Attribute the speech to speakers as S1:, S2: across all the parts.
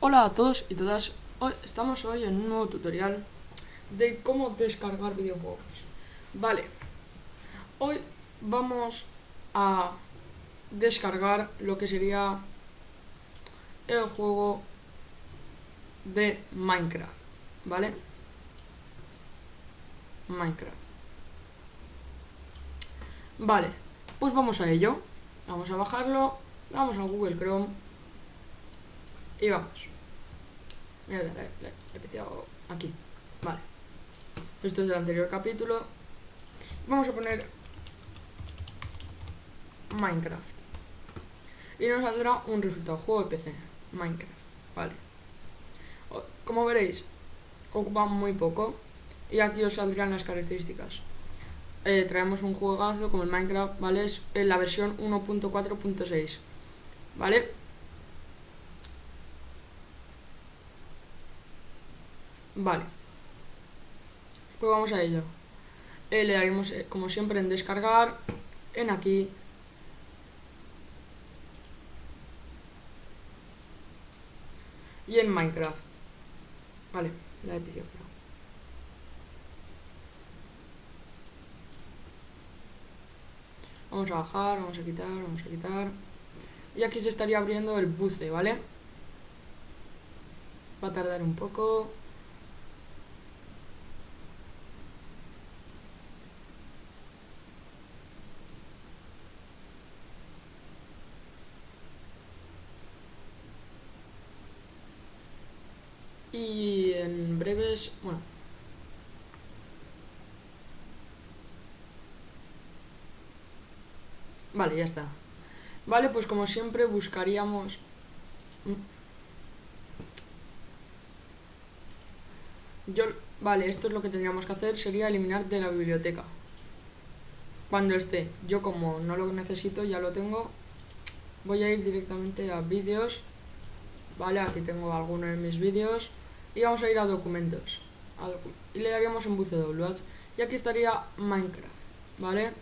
S1: Hola a todos y todas, estamos hoy en un nuevo tutorial de cómo descargar videojuegos. Vale, hoy vamos a descargar lo que sería el juego de Minecraft, ¿vale? Minecraft. Vale, pues vamos a ello. Vamos a bajarlo, vamos a Google Chrome y vamos. Mira, le he piteado aquí. Vale, esto es del anterior capítulo. Vamos a poner Minecraft y nos saldrá un resultado, juego de PC, Minecraft, vale. Como veréis, ocupa muy poco y aquí os saldrán las características. Traemos un juegazo como el Minecraft, ¿vale? Es en la versión 1.4.6, ¿vale? Vale, pues vamos a ello. Le daremos, como siempre, en descargar, en aquí. Y en Minecraft. Vale, la he pedido, pero... Vamos a bajar, vamos a quitar, vamos a quitar. Y aquí se estaría abriendo el buce, ¿vale? Va a tardar un poco. Y en breves, bueno. Vale, ya está. Vale, pues como siempre buscaríamos... Vale, esto es lo que tendríamos que hacer, sería eliminar de la biblioteca. Cuando esté. Yo como no lo necesito, ya lo tengo. Voy a ir directamente a vídeos. Vale, aquí tengo algunos de mis vídeos. Y vamos a ir a documentos. Y le daríamos en WH. Y aquí estaría Minecraft. Vale.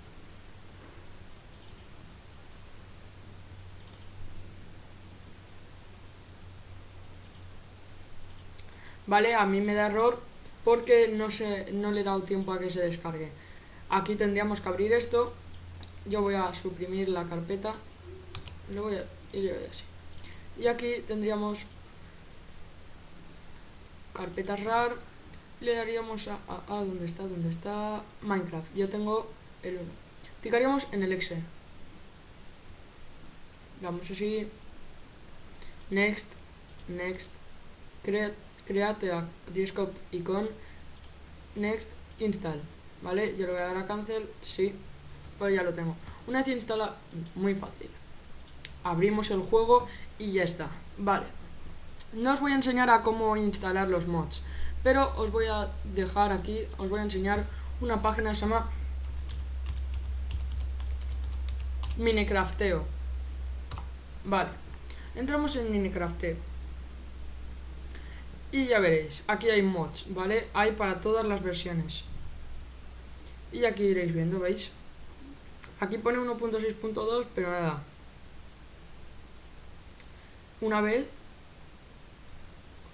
S1: Vale, a mí me da error porque no le he dado tiempo a que se descargue. Aquí tendríamos que abrir esto. Yo voy a suprimir la carpeta. Lo voy a ir así. Y aquí tendríamos carpetas RAR. Le daríamos a ¿dónde está? ¿Dónde está? Minecraft. Yo tengo el 1. Clicaríamos en el exe. Damos así. Next. Next. Create a desktop icon. Next. Install. ¿Vale? Yo le voy a dar a cancel. Sí. Pues ya lo tengo. Una vez instala, muy fácil. Abrimos el juego y ya está. Vale. No os voy a enseñar a cómo instalar los mods, pero os voy a dejar aquí, os voy a enseñar una página que se llama Minecrafteo. Vale, entramos en Minecrafteo y ya veréis, aquí hay mods, ¿vale? Hay para todas las versiones. Y aquí iréis viendo, ¿veis? Aquí pone 1.6.2, pero nada. Una vez...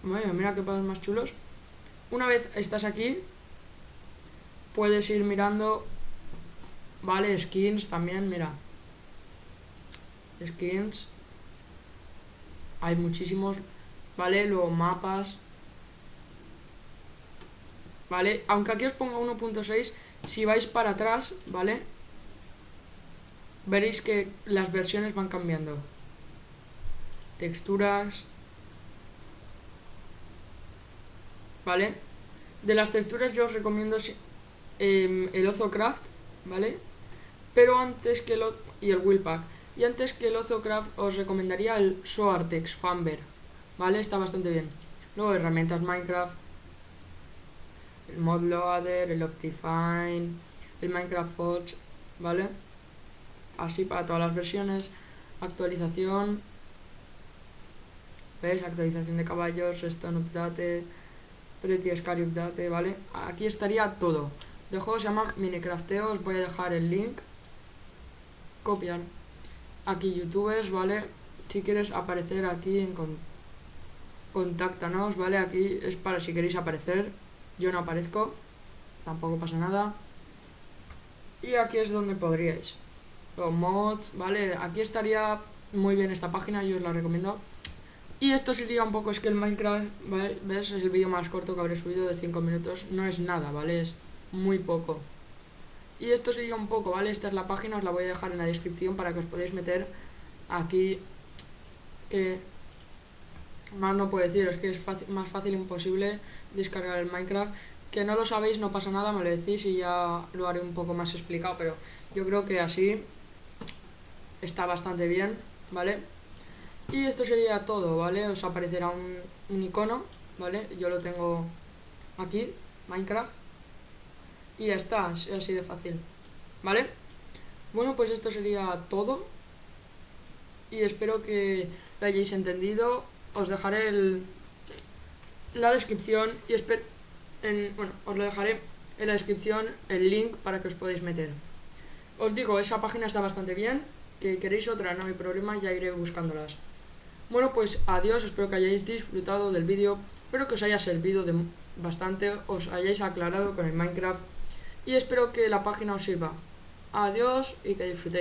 S1: Bueno, mira qué pasos más chulos. Una vez estás aquí, puedes ir mirando, ¿vale? Skins también, mira. Skins. Hay muchísimos, ¿vale? Luego mapas. ¿Vale? Aunque aquí os ponga 1.6, si vais para atrás, ¿vale? Veréis que las versiones van cambiando. Texturas. ¿Vale? De las texturas yo os recomiendo el Ozocraft, ¿vale? Pero antes que y el Wheelpack. Y antes que el Ozocraft os recomendaría el Soartex Fanber, ¿vale? Está bastante bien. Luego herramientas Minecraft, el ModLoader, el Optifine, el Minecraft Forge, ¿vale? Así para todas las versiones. Actualización. ¿Veis? Actualización de caballos, Stone Update, Pretty Scary Update, ¿vale? Aquí estaría todo. El juego se llama Minecrafteo, os voy a dejar el link. Copiar. Aquí youtubers, ¿vale? Si quieres aparecer aquí contáctanos, ¿vale? Aquí es para si queréis aparecer. Yo no aparezco, tampoco pasa nada. Y aquí es donde podríais. Los mods, ¿vale? Aquí estaría muy bien esta página, yo os la recomiendo. Y esto sería un poco, es que el Minecraft, ¿vale? ¿Ves? Es el vídeo más corto que habré subido de 5 minutos. No es nada, ¿vale? Es muy poco. Y esto sería un poco, ¿vale? Esta es la página, os la voy a dejar en la descripción para que os podáis meter aquí. Más no puedo decir, es que es más fácil imposible descargar el Minecraft. Que no lo sabéis, no pasa nada, me lo decís y ya lo haré un poco más explicado, pero yo creo que así está bastante bien, ¿vale? Y esto sería todo, ¿vale? Os aparecerá un icono, ¿vale? Yo lo tengo aquí, Minecraft. Y ya está, es así de fácil, ¿vale? Bueno, pues esto sería todo. Y espero que lo hayáis entendido. Os dejaré la descripción y bueno, os lo dejaré en la descripción el link para que os podáis meter. Os digo, esa página está bastante bien. Que queréis otra, no hay problema, ya iré buscándolas. Bueno, pues adiós, espero que hayáis disfrutado del vídeo, espero que os haya servido bastante, os hayáis aclarado con el Minecraft y espero que la página os sirva. Adiós y que disfrutéis.